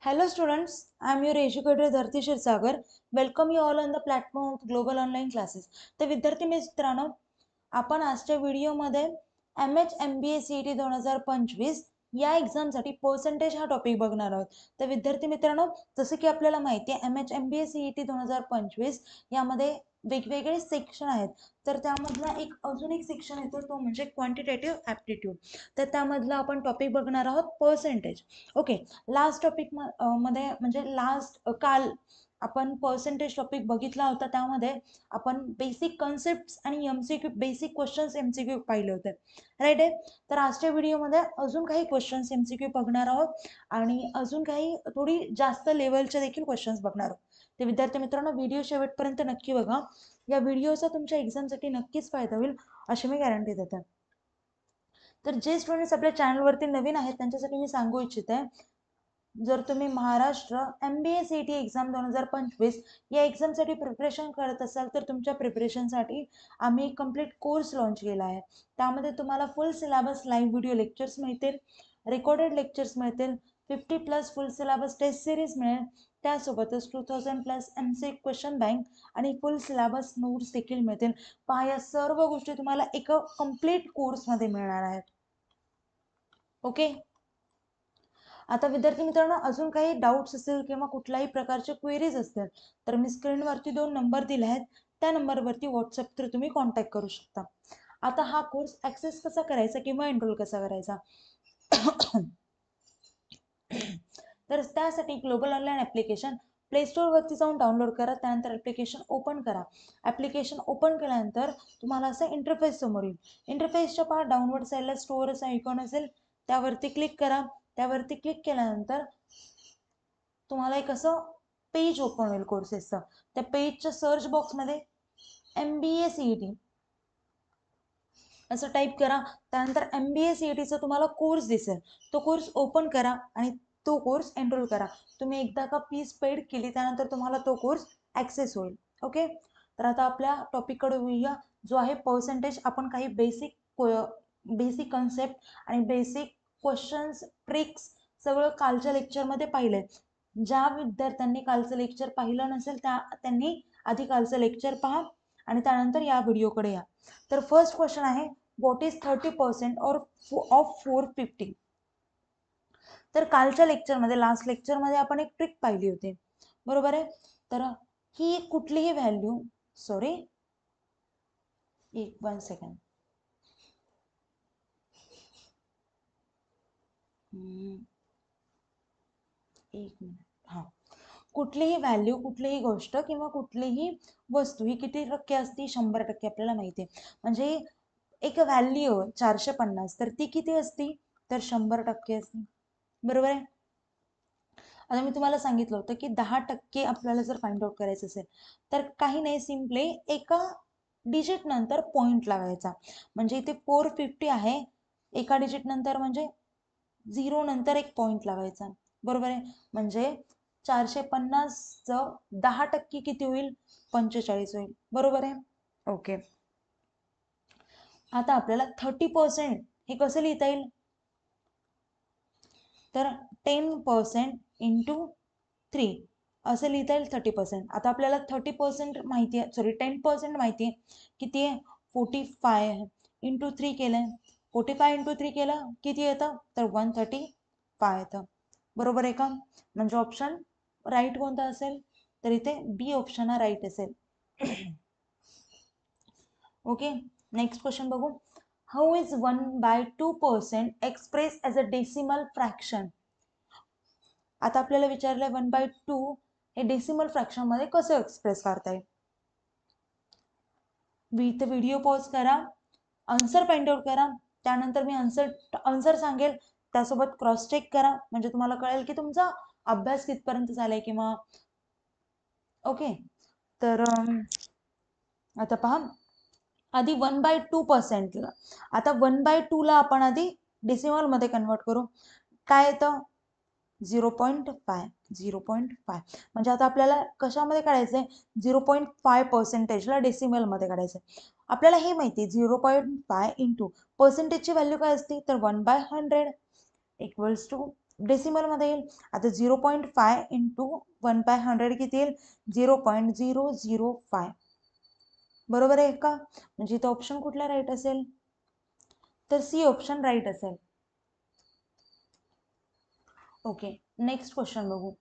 Hello students, I am your educator Dharti Shirsagar. Welcome you all on the platform of Global Online Classes. तर विद्यार्थी मित्रांनो, आपण आजच्या व्हिडिओमध्ये MH MBA CET 2025 या एक्झामसाठी पर्सेंटेज हा टॉपिक बघणार आहोत. तर विद्यार्थी मित्रांनो, जसं की आपल्याला माहिती आहे MH MBA CET 2025 यामध्ये वेगवेगळे सेक्शन आहेत. तर त्यामधला अजून एक सेक्शन येतो तो म्हणजे क्वांटिटेटिव्ह ॲप्टिट्यूड. तर त्यामधला आपण टॉपिक बघणार आहोत पर्सेंटेज. ओके, लास्ट टॉपिक मध्ये म्हणजे काल आपण पर्सेंटेज टॉपिक बघितला होता. त्यामध्ये आपण बेसिक कन्सेप्ट आणि MCQ बेसिक क्वेश्चन्स MCQ पाहिले होते, राईट आहे. तर आजच्या व्हिडिओमध्ये अजून काही क्वेश्चन्स MCQ बघणार आहोत आणि अजून काही थोडी जास्त लेवलचे देखील क्वेश्चन्स बघणार आहोत. ते विद्यार्थी मित्रांनो, व्हिडिओ शेवटपर्यंत नक्की बघा. या व्हिडिओचा तुमच्या एक्झामसाठी नक्कीच फायदा होईल अशी मी गॅरंटी देते. तर जे स्टुडंट्स आपल्या चॅनलवरती नवीन आहेत त्यांच्यासाठी मी सांगू इच्छिते, जर तुम्ही महाराष्ट्र MBA CET एक्झाम 2025 या एक्झामसाठी प्रिपरेशन करत असाल तर तुमच्या प्रिपरेशनसाठी आम्ही एक कम्प्लीट कोर्स लॉन्च केला आहे. त्यामध्ये तुम्हाला फुल सिलेबस लाईव्ह व्हिडिओ लेक्चर्स मिळतील, रेकॉर्डेड लेक्चर्स मिळतील, 50+ फुल सिलेबस टेस्ट सिरीज मिळेल, त्यासोबतच 2000+ MC क्वेश्चन बँक आणि फुल सिलेबस नोट्स देखील मिळतील. पहा, या सर्व गोष्टी तुम्हाला एका कम्प्लीट कोर्समध्ये मिळणार आहेत. ओके, आता विद्यार्थी मित्रांनो, अजून काही डाऊट्स असतील किंवा कुठल्याही प्रकारचे क्वेरीज असतील तर मी स्क्रीनवरती 2 नंबर दिले आहेत, त्या नंबरवरती व्हॉट्सअप थ्रू तुम्ही कॉन्टॅक्ट करू शकता. आता हा कोर्स ॲक्सेस कसा करायचा किंवा एनरोल कसा करायचा तर त्यासाठी ग्लोबल ऑनलाईन ॲप्लिकेशन प्ले स्टोअरवरती जाऊन डाउनलोड करा. त्यानंतर ॲप्लिकेशन ओपन करा. ॲप्लिकेशन ओपन केल्यानंतर तुम्हाला असं इंटरफेस समोर येईल. इंटरफेसच्या पहा डाउनलोड साईडला स्टोअर असा आयकॉन असेल, त्यावरती क्लिक करा. त्यावरती क्लिक केल्यानंतर तुम्हाला एक असं पेज ओपन होईल कोर्सेसचं. त्या पेजच्या सर्च बॉक्समध्ये MBA CET असं टाईप करा. त्यानंतर MBA CETचा तुम्हाला कोर्स दिसेल, तो कोर्स ओपन करा आणि तो कोर्स एनरोल करा. तुम्ही एकदा का फीस पेड केली त्यानंतर तुम्हाला तो कोर्स ॲक्सेस होईल. ओके, तर आता आपल्या टॉपिककडे होऊया, जो आहे पर्सेंटेज. आपण काही बेसिक कन्सेप्ट आणि बेसिक क्वेश्चन्स ट्रिक्स सगळं कालच्या लेक्चरमध्ये पाहिलंय. ज्या विद्यार्थ्यांनी कालचं लेक्चर पाहिलं नसेल त्यांनी आधी कालचं लेक्चर पहा आणि त्यानंतर या व्हिडिओकडे या. तर फर्स्ट क्वेश्चन आहे, व्हॉट इज 30% ऑफ 450. तर कालच्या लेक्चरमध्ये लास्ट लेक्चरमध्ये आपण एक ट्रिक पाहिली होती, बरोबर आहे. तर ही कुठलीही व्हॅल्यू वन सेकंड एक मिनिट. हां, कुठलीही व्हॅल्यू, कुठलीही गोष्ट किंवा कुठलीही वस्तू ही किती टक्के असते? 100% आपल्याला माहिती आहे. म्हणजे एक व्हॅल्यू 450 तर ती किती असती? तर 100% असते, बरोबर आहे. आता मी तुम्हाला सांगितलं होतं की 10% आपल्याला जर फाइंड आउट करायचं असेल तर काही नाही, सिम्पली एका डिजिट नंतर पॉइंट लावायचा. म्हणजे इथे 450 आहे, एका डिजिट नंतर म्हणजे 0 नंतर एक पॉइंट लावायचा, बरोबर आहे. म्हणजे 450चं 10% किती होईल? 45 होईल, बरोबर आहे. ओके, आता आपल्याला 30% हे कसं लिहिता येईल? तर 10% इंटू 3 असं लिहिता येईल 30%. आता आपल्याला 30% माहिती आहे, 10% माहिती आहे, किती आहे? 45 इंटू 3 केलं, 45 इंटू 3 केलं किती येतं? तर 135 येतं, बरोबर आहे का. म्हणजे ऑप्शन राईट कोणता असेल? तर इथे बी ऑप्शन हा राईट असेल. ओके, नेक्स्ट क्वेश्चन बघू. How is 1/2% express as a decimal fraction. आता आपल्याला विचारलंय 1/2 हे डेसिमल फ्रॅक्शन मध्ये कसं एक्सप्रेस करता येईल. इथे व्हिडिओ पॉज करा, आन्सर फाइंड आउट करा. त्यानंतर मी आन्सर सांगेल, त्यासोबत क्रॉस चेक करा. म्हणजे तुम्हाला कळेल की तुमचा अभ्यास कितपर्यंत झालाय किंवा. ओके, तर आता पहा, आधी 1/2%. आता 1/2 आपण आधी डेसिमल मध्ये कन्वर्ट करू. काय येतं? 0.5. म्हणजे आता आपल्याला कशामध्ये काढायचंय? 0.5%ला डेसिमल मध्ये काढायचंय. आपल्याला हे माहिती आहे 0.5 इंटू पर्सेंटेजची व्हॅल्यू काय असते? तर 1/100 इक्वल्स टू डेसिमलमध्ये येईल. आता 0.5 इंटू 1/100 किती येईल? 0.005. बरोबर आहे का? म्हणजे इथं ऑप्शन कुठला राईट असेल? तर सी ऑप्शन राईट असेल. ओके, नेक्स्ट क्वेश्चन बघू.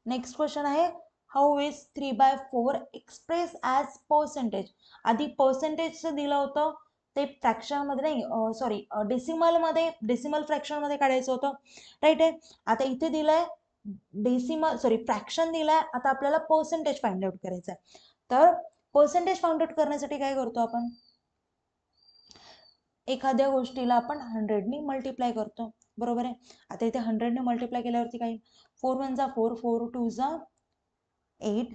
नेक्स्ट क्वेश्चन आहे, how is 3/4 express as percentage. आधी पर्सेंटेजचं दिलं होतं, ते फ्रॅक्शनमध्ये नाही, सॉरी डेसिमलमध्ये, डेसिमल फ्रॅक्शनमध्ये काढायचं होतं, राईट आहे. आता इथे दिलंय डेसिमल, सॉरी फ्रॅक्शन दिलाय, आता आपल्याला पर्सेंटेज फाइंड आउट करायचं आहे. तर पर्सेंटेज फाइंड आउट करण्यासाठी काय करतो आपण? एखाद्या गोष्टीला आपण 100ने मल्टिप्लाय करतो, बरोबर आहे. आता इथे 100ने मल्टिप्लाय केल्यावरती काय? 4 1 जा 4, 4 2 जा 8,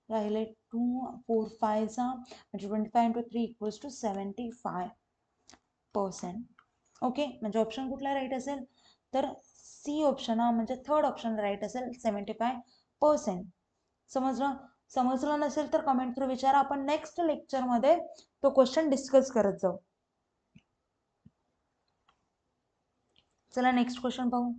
राहिले 2, 4 5 जा म्हणजे 25 इंटू 3 इक्वल्स टू 75%. ओके, म्हणजे ऑप्शन कुठला राईट असेल? तर सी ऑप्शन हा म्हणजे थर्ड ऑप्शन राईट असेल, 75%. समजलं? समजलं नसेल तर कमेंट थ्रू विचारा, आपण नेक्स्ट लेक्चरमध्ये तो क्वेश्चन डिस्कस करत जाऊ. चला नेक्स्ट क्वेश्चन पाहू.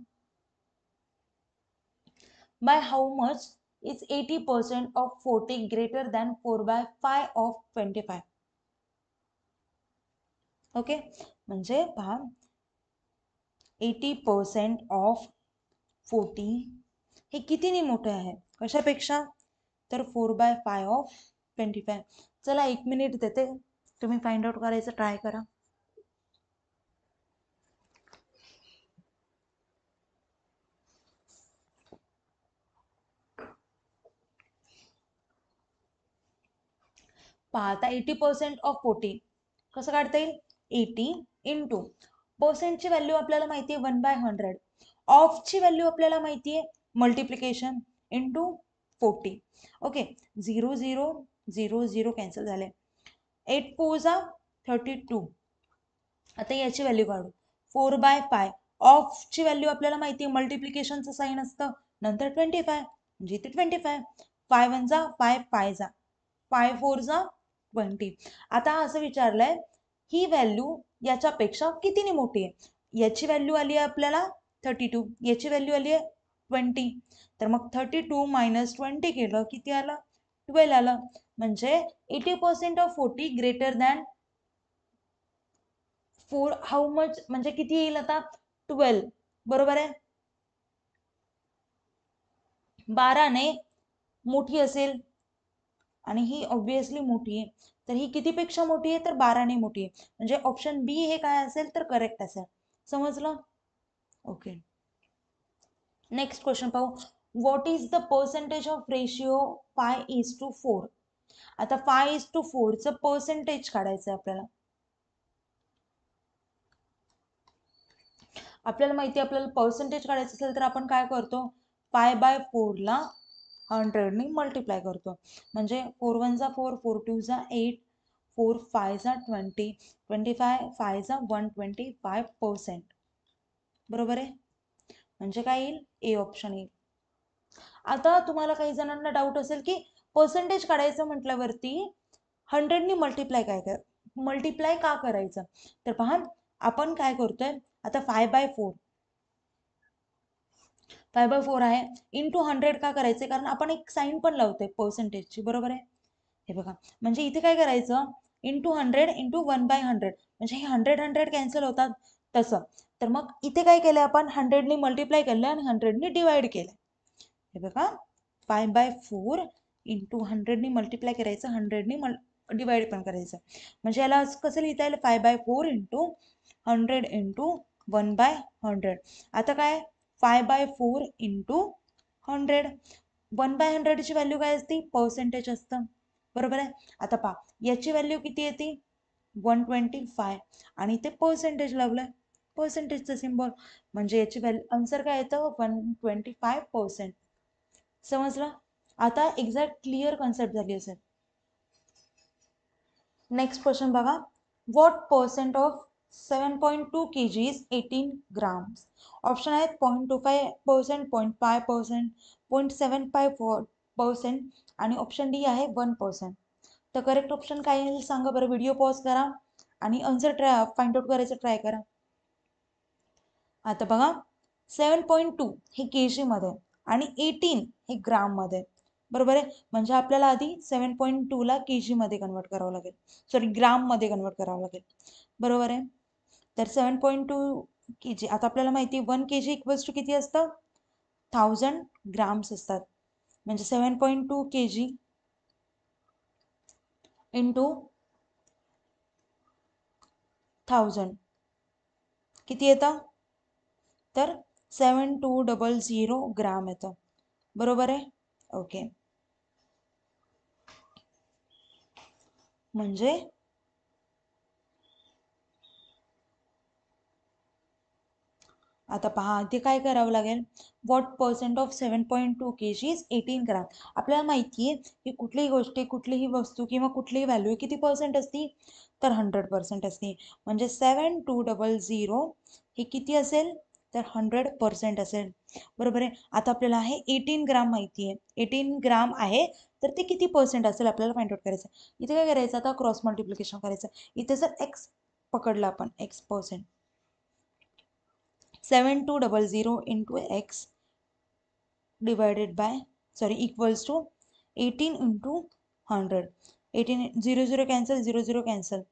By how much is 80% of 40 greater than 4/5 of 25? Okay, म्हणजे पहा 80% ऑफ 40 हे कितीने मोठे आहे? कशापेक्षा? तर 4/5 ऑफ 25. चला 1 मिनिट देते, तुम्ही फाइंड आउट करायचं ट्राय करा. पहा आता 80% ऑफ 40 कसं काढता येईल? 80 इंटू पर्सेंटची व्हॅल्यू आपल्याला माहिती आहे 1/100, ऑफची व्हॅल्यू आपल्याला माहिती आहे मल्टिप्लिकेशन इंटू 40. ओके, 0 0 0 0 कॅन्सल झाले. 8 4 जा 32. आता याची व्हॅल्यू काढू. 4/5 ऑफची व्हॅल्यू आपल्याला माहिती आहे मल्टिप्लिकेशनचं साईन असतं, नंतर 25 म्हणजे इथे 25. 5 1 जा 5 5 जा 5 4 जा 20. आता असं विचारलंय ही व्हॅल्यू याच्यापेक्षा कितीने मोठी आहे? याची व्हॅल्यू आली आहे आपल्याला 32, याची व्हॅल्यू आली आहे 20. तर मग 32 मायनस 20 केलं किती आलं? 12 आलं. म्हणजे 80% of 40 greater than 4 how much म्हणजे किती येईल आता? 12. बरोबर आहे. 12ने मोठी असेल आणि ही ऑब्विसली मोठी आहे, तर ही कितीपेक्षा मोठी आहे? तर 12ने मोठी आहे. म्हणजे ऑप्शन बी हे काय असेल? तर करेक्ट असेल. समजलं? ओके, नेक्स्ट क्वेश्चन पाहू. What is the percentage of ratio 5:4? आता 5:4 चं पर्सेंटेज काढायचं आपल्याला. आपल्याला माहिती आहे, आपल्याला पर्सेंटेज काढायचं असेल तर आपण काय करतो? 5/4 ला 100ने मल्टिप्लाय करतो. म्हणजे 4 1 जा 4, 4 2 जा 8, 4 5 जा 20, 25 5 जा 125%. बरोबर आहे. म्हणजे काय येईल? ए ऑप्शन येईल. आता तुम्हाला काही जणांना डाऊट असेल की पर्सेंटेज काढायचं म्हटल्यावरती 100ने मल्टिप्लाय का करायचं? तर पहा आपण काय करतोय आता 5/4 आहे इंटू 100 का करायचंय? कारण आपण एक साईन पण लावतोय पर्सेंटेजची, बरोबर आहे. हे बघा, म्हणजे इथे काय करायचं? इंटू 100 इंटू 1/100 म्हणजे हे 100 कॅन्सल होतात तसं. तर मग इथे काय केलंय आपण? 100ने मल्टिप्लाय केलं आणि 100ने डिवाइड केलं. हे बघा 5/4 इंटू 100ने मल्टिप्लाय करायचं, 100ने डिवाइड पण करायचं. म्हणजे याला कसं लिहिता येईल? 5/4 इंटू 100 इंटू 1/100. आता काय? 5/4 इंटू 100. 1/100 ची व्हॅल्यू काय असते? पर्सेंटेज असतं, बरोबर आहे. आता पहा याची व्हॅल्यू किती येते? 125 आणि ते पर्सेंटेज लावलंय, पर्सेंटेजचं सिम्बॉल, म्हणजे याची व्हॅल्यू आन्सर काय येतं? 125%. समजलं? आता एक्झॅक्ट क्लिअर कन्सेप्ट झाली असेल. नेक्स्ट क्वेश्चन बघा. What percent of 7.2 kg is 18 grams? Option आहेत 0.25%, 0.5%, 0.75% आणि ऑप्शन डी आहे 1%. तर करेक्ट ऑप्शन काय येईल सांगा बरं. व्हिडिओ पॉज करा आणि आन्सर फाइंड आउट करायचं ट्राय करा. आता बघा 7.2 हे केजी मध्ये आणि 18 हे ग्राम मध्ये, बरोबर आहे. म्हणजे आपल्याला आधी 7.2 ला केजी मध्ये कन्वर्ट करावं लागेल, सॉरी ग्राम मध्ये कन्वर्ट करावं लागेल, बरोबर आहे. तर 7.2 केजी, आता आपल्याला माहिती 1 केजी इक्वल्स टू किती असतं, 1000 ग्राम्स असतात. म्हणजे 7.2 केजी इंटू 1000 किती येतं, तर 7200 ग्राम येतं, बरोबर आहे. ओके, म्हणजे आता पहा इथे काय करावं लागेल, what percent of 7.2 KG is 18 ग्राम. आपल्याला माहिती आहे की कुठलीही गोष्टी, कुठलीही वस्तू किंवा कुठलीही व्हॅल्यू किती पर्सेंट असती, तर 100% असते. म्हणजे 7200 हे किती असेल, तर 100% असेल, बरोबर आहे. आता आपल्याला आहे 18 ग्राम माहिती आहे, 18 ग्राम आहे, तर ते किती पर्सेंट असेल आपल्याला फाइंड आउट करायचं. इथे काय करायचं, आता क्रॉस मल्टिप्लिकेशन करायचं. इथे जर एक्स पकडलं आपण, x%, 7200 into x divided by, sorry, equals to 18 into 100. 18 0 0 cancel, 0 0 cancel.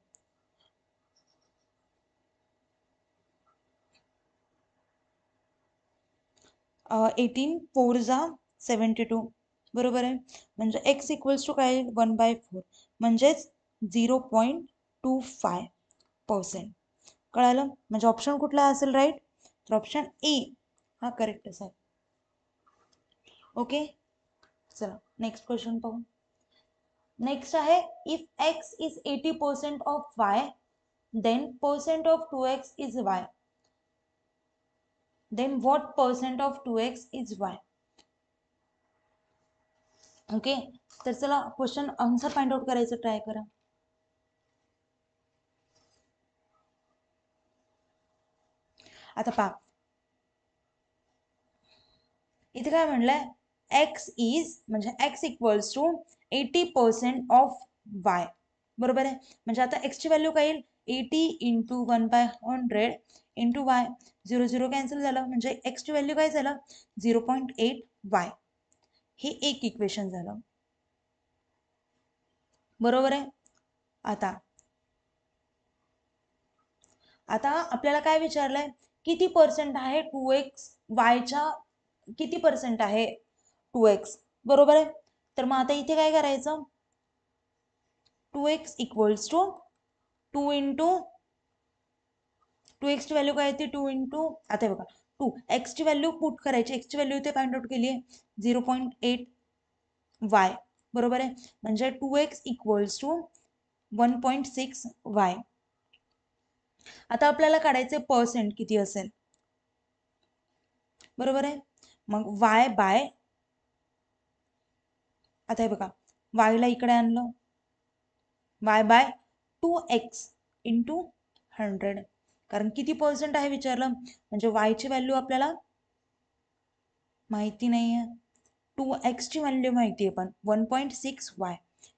18 4 जा 72, बरोबर आहे. म्हणजे x इक्वल्स टू काय, 1/4, म्हणजेच 0.25%. कळालं. म्हणजे ऑप्शन कुठला असेल राईट, तर ऑप्शन ए हा करेक्ट असेल. ओके, चला नेक्स्ट क्वेश्चन पाहू. नेक्स्ट आहे, if x is 80% of y, then percent of 2x is y, then what percent of 2x is y. Okay, तर चला क्वेश्चन आन्सर फाइंड आउट करायचं try करा. आता पहा इथे काय म्हणलंय, x इज म्हणजे x equals to 80% of y, बरोबर आहे. म्हणजे आता x ची व्हॅल्यू काय येईल, 80 इंटू 1/100 इंटू y, 0 0 कॅन्सल झालं, म्हणजे x ची व्हॅल्यू काय झालं, 0.8 y. हे एक इक्वेशन झालं, बरोबर आहे. आता आता आपल्याला काय विचारलंय, किती पर्सेंट आहे 2x, yच्या किती पर्सेंट आहे 2x, बरोबर आहे. तर मग आता इथे काय करायचं, 2x equals to 2 into 2x ची व्हॅल्यू काय येते, 2 इंटू, आता बघा 2 x ची व्हॅल्यू पुट करायची, x ची व्हॅल्यू इथे फाइंड आउट केली आहे 0.8 y, बरोबर आहे. म्हणजे 2x इक्वल्स टू 1.6 y. आता आपल्याला काढायचे पर्सेंट किती असेल, बरोबर आहे. मग y बाय, आता हे बघा y ला इकडे आणलं, y बाय 2x इंटू 100, कारण किती पर्सेंट आहे विचारलं, म्हणजे y ची व्हॅल्यू आपल्याला माहिती नाही आहे, 2x ची व्हॅल्यू माहिती आहे पण 1.6 y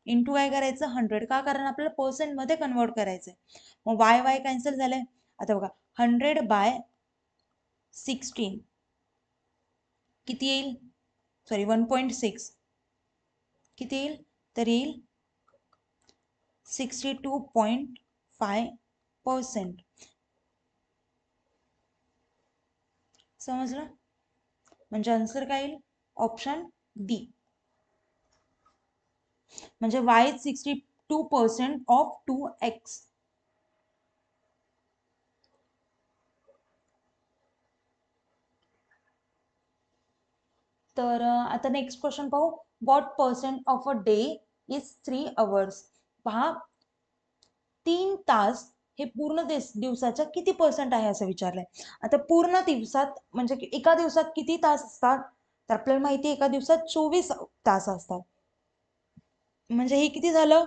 इंटू काय करायचं 100, का, कारण आपल्याला पर्सेंट मध्ये कन्वर्ट करायचंय. मग y y कॅन्सल झालंय. आता बघा 100 बाय 16 किती येईल, सॉरी 1.6 किती येईल, तर येईल 62.5%. समजलं. म्हणजे आन्सर काय येईल, ऑप्शन डी. म्हणजे y 62% ऑफ 2x. तर आता नेक्स्ट क्वेश्चन पाहू, what percent of a day is 3 hours. पहा 3 तास हे पूर्ण दिवसाच्या किती पर्सेंट आहे असं विचारलंय. आता पूर्ण दिवसात म्हणजे एका दिवसात किती तास असतात, तर आपल्याला माहिती आहे एका दिवसात 24 तास असतात. म्हणजे हे किती झालं,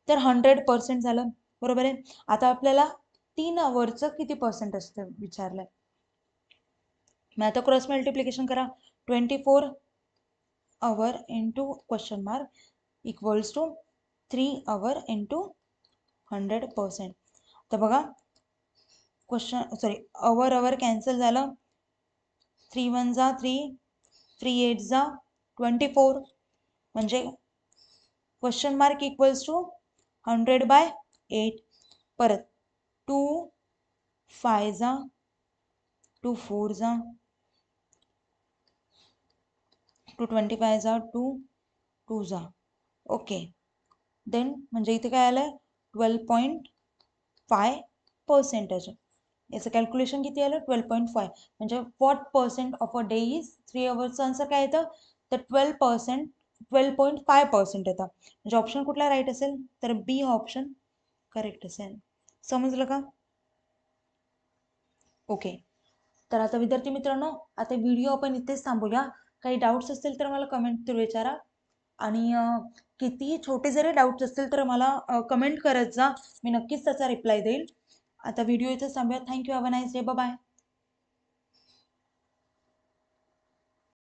तर 100% झालं, बरोबर आहे. आता आपल्याला 3 आवरचं किती पर्सेंट असतं विचारलंय. मग आता क्रॉस मल्टिप्लिकेशन करा, 24 hour into question mark equals to 3 hour into 100%. तर बघा क्वेश्चन सॉरी अवर कॅन्सल झालं. 3 1 जा 3, 3 8 जा 24, म्हणजे क्वेश्चन मार्क इक्वल्स टू 100/8. परत 2 5 जा 2 4 जा 2 25 जा 2 2 जा. ओके, देन म्हणजे इथे काय आलं 12.5%. याचं कॅल्क्युलेशन किती आलं 12.5. म्हणजे what percent of a day is 3 अवर्सचं आन्सर काय येतं तर 12.5% येतं. म्हणजे ऑप्शन कुठला राईट असेल तर बी हा ऑप्शन करेक्ट असेल. समजलं का? ओके, तर आता विद्यार्थी मित्रांनो आता व्हिडिओ आपण इथेच थांबूया. काही डाऊट्स असतील तर मला कमेंट थ्रू विचारा, आणि कितीही छोटे जरी डाऊट्स असतील तर मला कमेंट करत जा, मी नक्कीच त्याचा रिप्लाय देईल. आता व्हिडिओ इथेच थांबूया. Thank you, have a nice day, bye.